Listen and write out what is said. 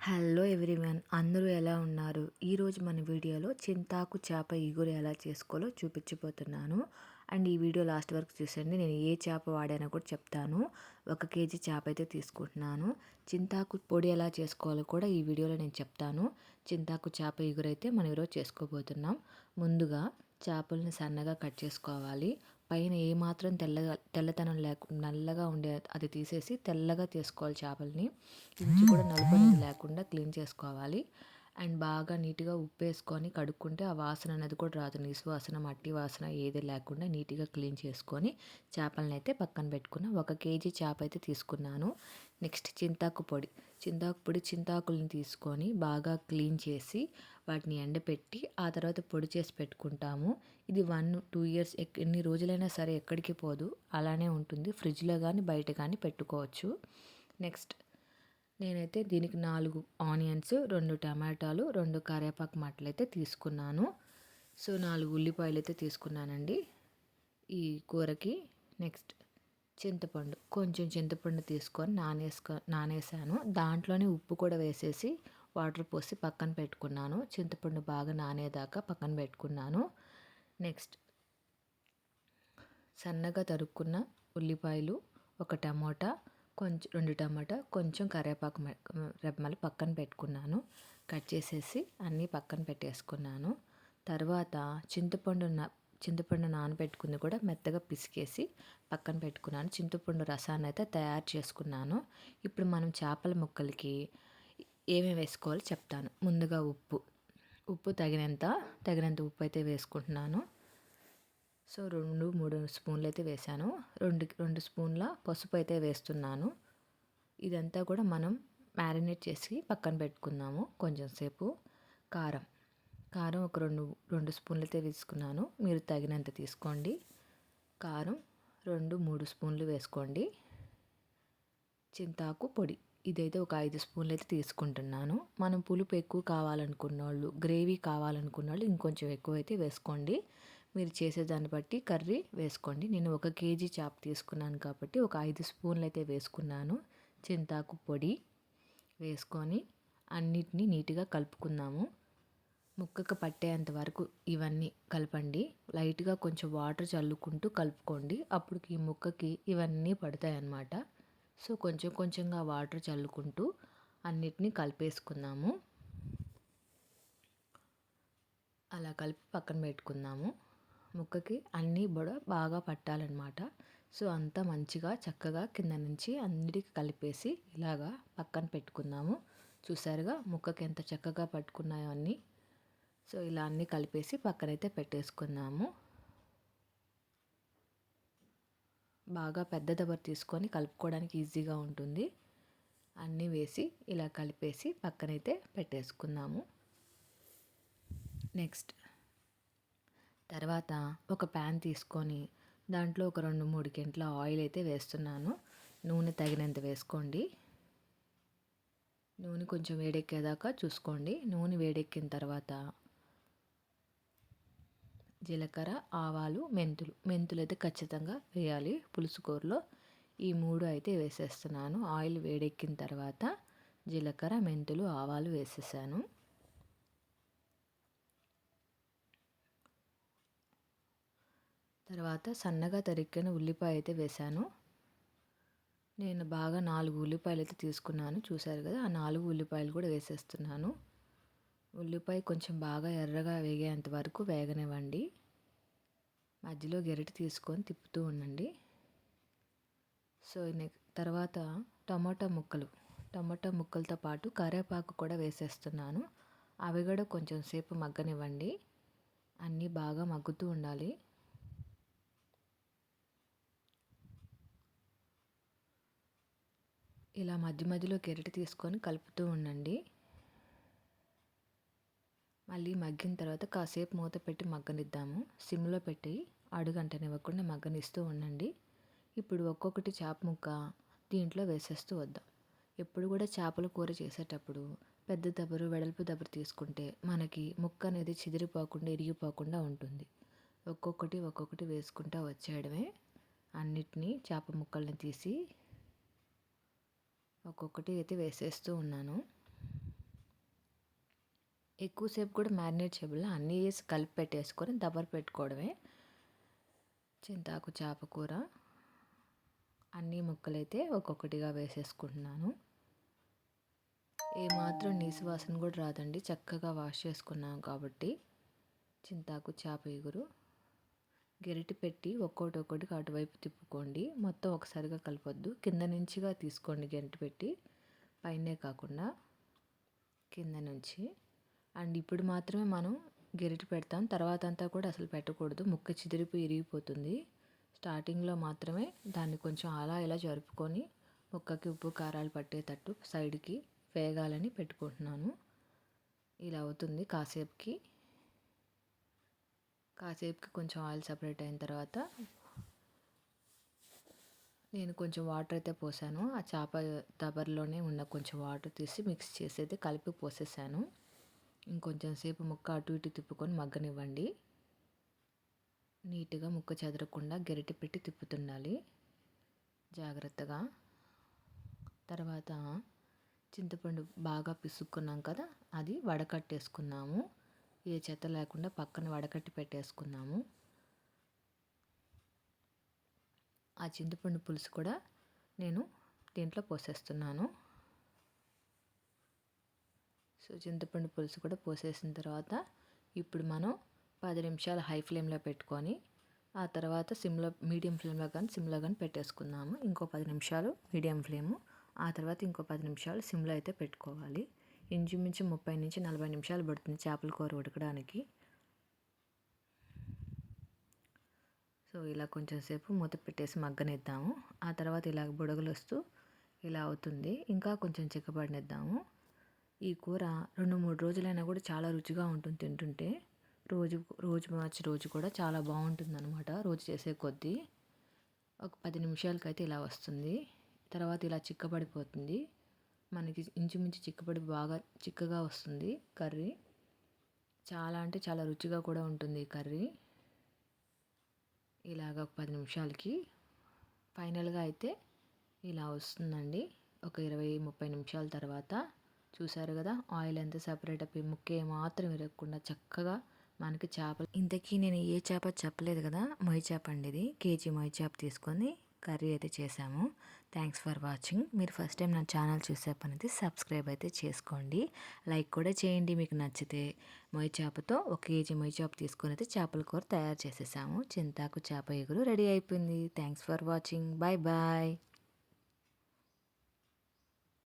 Hello everyone, అందరూ ఎలా ఉన్నారు? ఈరోజు మన వీడియోలో చింతాకు చేప ఇగురు ఎలా చేసుకోవాలో చూపించబోతున్నాను. అండ్ ఈ వీడియో లాస్ట్ వరకు చూసండి. నేను ఏ చేప వాడానో కూడా చెప్తాను. 1 కేజీ చేప అయితే తీసుకుంటున్నాను. చింతాకు పొడి ఎలా చేసుకోవాలో కూడా ఈ వీడియోలో నేను చెప్తాను. చింతాకు చేప ఇగురు అయితే మనం ఈరోజు చేసుకోబోతున్నాం. ముందుగా చేపలను సన్నగా కట్ చేసుకోవాలి. పైన ఏమాత్రం తెల్లతనం నల్లగా ఉండే అది తీసేసి తెల్లగా చేసుకోవాలి. చేపల్ని ఇంచు కూడా నలుపు అనేది లేకుండా క్లీన్ చేసుకోవాలి. అండ్ బాగా నీట్గా ఉప్పు వేసుకొని కడుక్కుంటే ఆ వాసన అనేది కూడా రాదు. నీసు వాసన, మట్టి వాసన ఏది లేకుండా నీట్గా క్లీన్ చేసుకొని చేపలను అయితే పక్కన పెట్టుకున్నాను. 1 కేజీ చేప అయితే తీసుకున్నాను. నెక్స్ట్ చింతాకు పొడి చింతాకులను తీసుకొని బాగా క్లీన్ చేసి వాటిని ఎండపెట్టి ఆ తర్వాత పొడి చేసి పెట్టుకుంటాము. ఇది 1-2 ఇయర్స్ ఎన్ని రోజులైనా సరే ఎక్కడికి పోదు, అలానే ఉంటుంది. ఫ్రిడ్జ్లో కానీ బయట కానీ పెట్టుకోవచ్చు. నెక్స్ట్ నేనైతే దీనికి 4 ఆనియన్స్, 2 టమాటాలు, 2 కరివేపాకు మట్టలు అయితే తీసుకున్నాను. సో 4 ఉల్లిపాయలు అయితే తీసుకున్నానండి ఈ కూరకి. నెక్స్ట్ కొంచెం చింతపండు తీసుకొని నానేసాను. దాంట్లోనే ఉప్పు కూడా వేసేసి వాటర్ పోసి పక్కన పెట్టుకున్నాను. చింతపండు బాగా నానేదాకా పక్కన పెట్టుకున్నాను. నెక్స్ట్ సన్నగా తరుక్కున్న ఉల్లిపాయలు, 1 టమోటా, 2 టమాటా, కొంచెం కరివేపాకు రెమ్మలు పక్కన పెట్టుకున్నాను. కట్ చేసేసి అన్నీ పక్కన పెట్టేసుకున్నాను. తర్వాత చింతపండు నానబెట్టుకుంది కూడా మెత్తగా పిసికేసి పక్కన పెట్టుకున్నాను. చింతపండు రసాన్ని అయితే తయారు చేసుకున్నాను. ఇప్పుడు మనం చేపల ముక్కలకి ఏమేమి వేసుకోవాలో చెప్తాను. ముందుగా ఉప్పు తగినంత ఉప్పు అయితే వేసుకుంటున్నాను. సో 2-3 స్పూన్లు అయితే వేసాను. 2 స్పూన్ల పసుపు అయితే వేస్తున్నాను. ఇదంతా కూడా మనం మ్యారినేట్ చేసి పక్కన పెట్టుకుందాము కొంచెం సేపు. కారం ఒక 2 స్పూన్లు అయితే తీసుకున్నాను. మీరు తగినంత తీసుకోండి. కారం 2-3 స్పూన్లు వేసుకోండి. చింతాకు పొడి ఇదైతే ఒక 5 స్పూన్లు అయితే తీసుకుంటున్నాను. మనం పులుపు ఎక్కువ కావాలనుకున్న వాళ్ళు, గ్రేవీ కావాలనుకున్న వాళ్ళు ఇంకొంచెం ఎక్కువ అయితే వేసుకోండి. మీరు చేసేదాన్ని బట్టి కర్రీ వేసుకోండి. నేను 1 కేజీ చేప తీసుకున్నాను కాబట్టి ఒక 5 స్పూన్లు అయితే వేసుకున్నాను. చింతాకు పొడి వేసుకొని అన్నిటినీ నీట్గా కలుపుకుందాము. ముక్కకు పట్టేంత వరకు ఇవన్నీ కలపండి. లైట్గా కొంచెం వాటర్ చల్లుకుంటూ కలుపుకోండి. అప్పుడు ఈ ముక్కకి ఇవన్నీ పడతాయి అన్నమాట. సో కొంచెం కొంచెంగా వాటర్ చల్లుకుంటూ అన్నిటినీ కలిపేసుకుందాము. అలా కలిపి పక్కన పెట్టుకుందాము. ముక్కకి అన్నీ కూడా బాగా పట్టాలన్నమాట. సో అంతా మంచిగా చక్కగా కింద నుంచి అన్నిటికీ కలిపేసి ఇలాగా పక్కన పెట్టుకుందాము. చూసారుగా ముక్కకి ఎంత చక్కగా పట్టుకున్నాయో అన్నీ. సో ఇలా అన్నీ కలిపేసి పక్కనైతే పెట్టేసుకుందాము. బాగా పెద్ద దబర తీసుకొని కలుపుకోవడానికి ఈజీగా ఉంటుంది. అన్నీ వేసి ఇలా కలిపేసి పక్కనైతే పెట్టేసుకుందాము. నెక్స్ట్ తర్వాత ఒక ప్యాన్ తీసుకొని దాంట్లో ఒక 2-3 గంటల ఆయిల్ అయితే వేస్తున్నాను. నూనె తగినంత వేసుకోండి. నూనె కొంచెం వేడెక్కేదాకా చూసుకోండి. నూనె వేడెక్కిన తర్వాత జీలకర్ర, ఆవాలు, మెంతులు అయితే ఖచ్చితంగా వేయాలి పులుసు కూరలో. ఈ 3 అయితే వేసేస్తున్నాను. ఆయిల్ వేడెక్కిన తర్వాత జీలకర్ర, మెంతులు, ఆవాలు వేసేసాను. తర్వాత సన్నగా తరిగిన ఉల్లిపాయ అయితే వేసాను. నేను బాగా 4 ఉల్లిపాయలు అయితే తీసుకున్నాను. చూసారు కదా, ఆ 4 ఉల్లిపాయలు కూడా వేసేస్తున్నాను. ఉల్లిపాయ కొంచెం బాగా ఎర్రగా వేగేంత వరకు వేగనివ్వండి. మధ్యలో గరిటె తీసుకొని తిప్పుతూ ఉండండి. సో తర్వాత టమాటా ముక్కలతో పాటు కరివేపాకు కూడా వేసేస్తున్నాను. అవి కూడా కొంచెం సేపు మగ్గనివ్వండి. అన్నీ బాగా మగ్గుతూ ఉండాలి. ఇలా మధ్యలో గరిటె తీసుకొని కలుపుతూ ఉండండి. మళ్ళీ మగ్గిన తర్వాత కాసేపు మూత పెట్టి మగ్గనిద్దాము. సిమ్లో పెట్టి అడుగంటనివ్వకుండా మగ్గనిస్తూ ఉండండి. ఇప్పుడు ఒక్కొక్కటి చేప ముక్క దీంట్లో వేసేస్తూ వద్దాం. ఎప్పుడు కూడా చేపల కూర చేసేటప్పుడు పెద్ద దబరు, వెడల్పు దబరు తీసుకుంటే మనకి ముక్క అనేది చిదిరిపోకుండా, ఇరిగిపోకుండా ఉంటుంది. ఒక్కొక్కటి వేసుకుంటూ వచ్చేయడమే. అన్నిటినీ చేప ముక్కల్ని తీసి ఒక్కొక్కటి అయితే వేసేస్తూ ఉన్నాను. ఎక్కువసేపు కూడా మ్యారినేట్ చేయబుల్ల అన్నీ వేసి కలిపి పెట్టేసుకొని దబర పెట్టుకోవడమే. చింతాకు చేప కూర అన్ని ముక్కలైతే ఒక్కొక్కటిగా వేసేసుకుంటున్నాను. ఏమాత్రం నీసు వాసన కూడా రాదండి, చక్కగా వాష్ చేసుకున్నాం కాబట్టి. చింతాకు చేప ఇగురు గెరిటి పెట్టి ఒక్కొక్కటిగా అటువైపు తిప్పుకోండి. మొత్తం ఒకసారిగా కలపొద్దు, కింద నుంచిగా తీసుకోండి గెరిటి పెట్టి, పైనే కాకుండా కింద నుంచి. అండ్ ఇప్పుడు మాత్రమే మనం గెరిటి పెడతాం, తర్వాత అంతా కూడా అసలు పెట్టకూడదు, ముక్క చిదిరిపోయి ఇరిగిపోతుంది. స్టార్టింగ్లో మాత్రమే దాన్ని కొంచెం అలా ఇలా జరుపుకొని ముక్కకి ఉప్పు కారాలు పట్టేటట్టు సైడ్కి వేగాలని పెట్టుకుంటున్నాను. ఇలా అవుతుంది కాసేపుకి కొంచెం ఆయిల్ సపరేట్ అయిన తర్వాత నేను కొంచెం వాటర్ అయితే పోసాను. ఆ చేప దబర్లోనే ఉన్న కొంచెం వాటర్ తీసి మిక్స్ చేసి అయితే కలిపి పోసేసాను. ఇంకొంచెం సేపు ముక్క అటు ఇటు తిప్పుకొని మగ్గనివ్వండి. నీట్గా ముక్క చెదరకుండా గరిటె పెట్టి తిప్పుతుండాలి జాగ్రత్తగా. తర్వాత చింతపండు బాగా పిసుక్కున్నాం కదా, అది వడకట్టేసుకున్నాము. ఏ చెత్త లేకుండా పక్కన వడకట్టి పెట్టేసుకున్నాము. ఆ చింతపండు పులుసు కూడా నేను దీంట్లో పోసేస్తున్నాను. సో చింతపండు పులుసు కూడా పోసేసిన తర్వాత ఇప్పుడు మనం 10 నిమిషాలు హై ఫ్లేమ్లో పెట్టుకొని ఆ తర్వాత మీడియం ఫ్లేమ్లో కానీ సిమ్లో కానీ పెట్టేసుకుందాము. ఇంకో 10 నిమిషాలు మీడియం ఫ్లేము, ఆ తర్వాత ఇంకో 10 నిమిషాలు సిమ్లో అయితే పెట్టుకోవాలి. ఇంచుమించు 30 నుంచి 40 నిమిషాలు పడుతుంది చేపల కూర ఉడకడానికి. సో ఇలా కొంచెం సేపు మూత పెట్టేసి మగ్గనిద్దాము. ఆ తర్వాత ఇలా బుడగలు వస్తూ ఇలా అవుతుంది. ఇంకా కొంచెం చిక్కబడనిద్దాము. ఈ కూర 2-3 రోజులైనా కూడా చాలా రుచిగా ఉంటుంది తింటుంటే. రోజు మార్చి రోజు కూడా చాలా బాగుంటుంది అనమాట. రోజు చేసే కొద్దీ ఒక 10 నిమిషాలకైతే ఇలా వస్తుంది. తర్వాత ఇలా చిక్కబడిపోతుంది. మనకి ఇంచుమించు చిక్కబడి బాగా చిక్కగా వస్తుంది కర్రీ. చాలా అంటే చాలా రుచిగా కూడా ఉంటుంది ఈ కర్రీ. ఇలాగ ఒక 10 నిమిషాలకి ఫైనల్గా అయితే ఇలా వస్తుందండి. ఒక 20-30 నిమిషాల తర్వాత చూసారు కదా, ఆయిల్ ఎంత సపరేట్ అయిపోయి ముక్క ఏమాత్రం విరగకుండా చక్కగా మనకి చేపలు. ఇంతకీ నేను ఏ చేప చెప్పలేదు కదా, మొయ్యి చేప అండి. ఇది కేజీ మొయ్యి చేప తీసుకొని కర్రీ అయితే చేసాము. Thanks for watching. మీరు ఫస్ట్ టైం నా ఛానల్ చూసే పనైతే సబ్స్క్రైబ్ అయితే చేసుకోండి, లైక్ కూడా చేయండి మీకు నచ్చితే. మొయ్యి చేపతో 1 కేజీ మొయ్యి చేప తీసుకొని అయితే చేపల కూర తయారు చేసేసాము. చింతాకు చేప ఇగురు రెడీ అయిపోయింది. Thanks for watching. Bye bye.